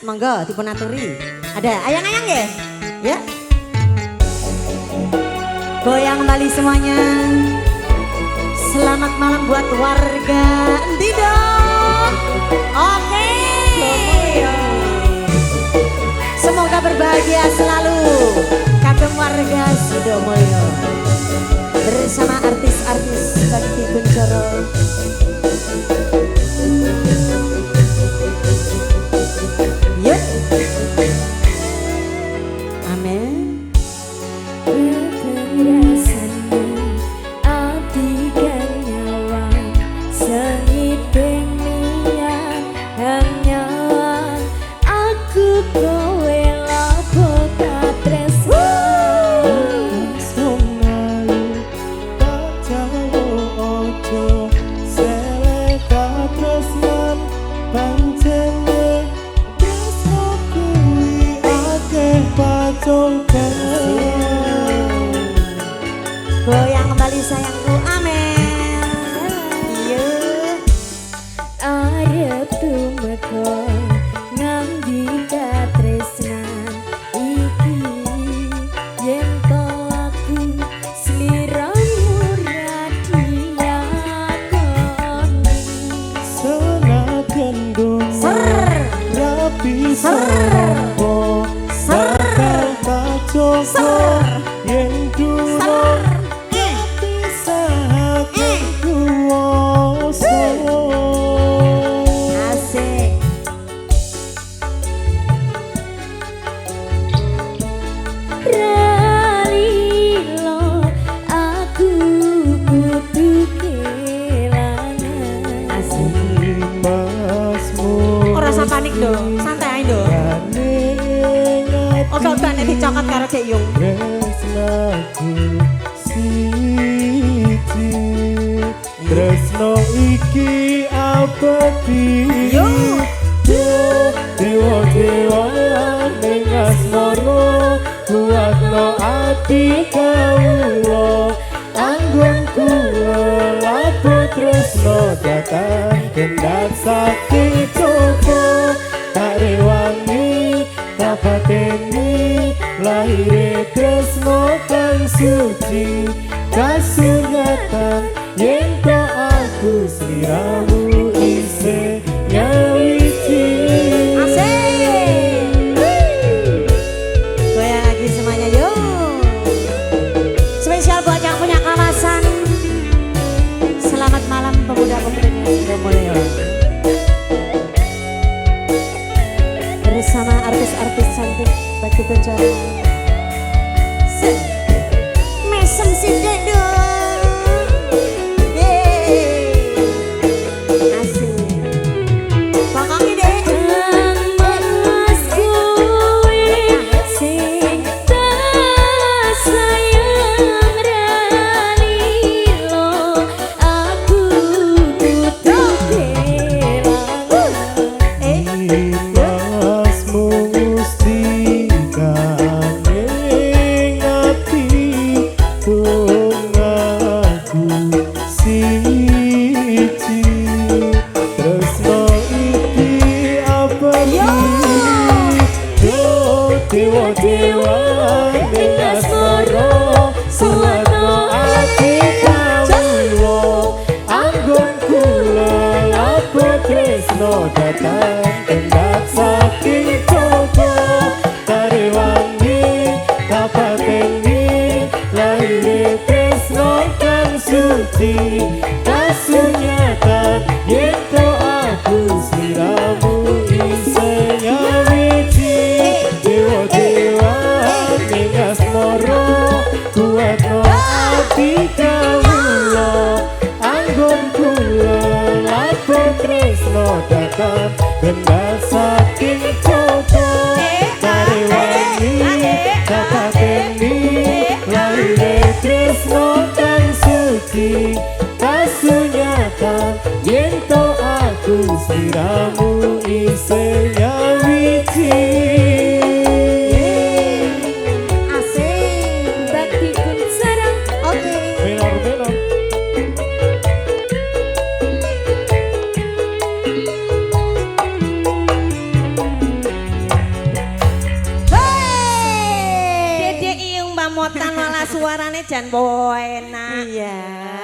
Monggo dipun aturi. Ada ayang-ayang ya? Ya. Goyang kembali semuanya. Selamat malam buat warga endi dong. Oke. Semoga berbahagia selalu kagem warga Sidomulyo. Bersama artis-artis Bakti Kuncoro. Yuk. Amin. Goyang kembali sayangku, amin. Iya. Arep tumeka ngambi katresnan iki yen to aku sliramu radiyakoni senajan dungo rapi Ser. sarpo sarta joko yen durung pisahake kuwasa. Asik. Ralilo aku kudu kelangan Asik. Masmu Ora usah panik dong, santai aja dong. Oke nek dicokot karo Dek Yung. tresnaku siji tresno iki abadi Yo. dewa-dewa ning asmara kuatno ati kawula anggon kula lapo tresno datang kendhat sakti coba tak rewangi tak pateni lahir tresno kang suci kasunyatan yen to aku sliramu isih nyawiji. Asik. Goyang lagi semuanya yuk. Spesial buat yang punya kawasan. Selamat malam pemuda-pemudanya Sidomulyo. Bersama artis-artis cantik Bakti Kuncoro. Mesem sidik dong. Yeay. Asik. Pokoknya deh. Mas kowe sing tak sayang ralilo aku kudu kelangan Masmu Gusti kanging ati tungaku siji tresno iki abadi dewa-dewa ning asmara suwarno ati kawula anggon kula lapo tresno datang kendhat saking coba tarewangi tapateni lahir tresno kang suci kasunyatan yen to aku sliramu isih nyawiji dewa-dewa ning asmara kuatno ati kawula anggon kula lapo tresno datang kendhat saking coba tarewangi tapateni lahir tresno kang suci kasunyatan yen to aku sliramu isih nyawiji. Asik. Bakti Kuncoro. Oke. Menor-menor lemotan malah suarane jan enak. Iya.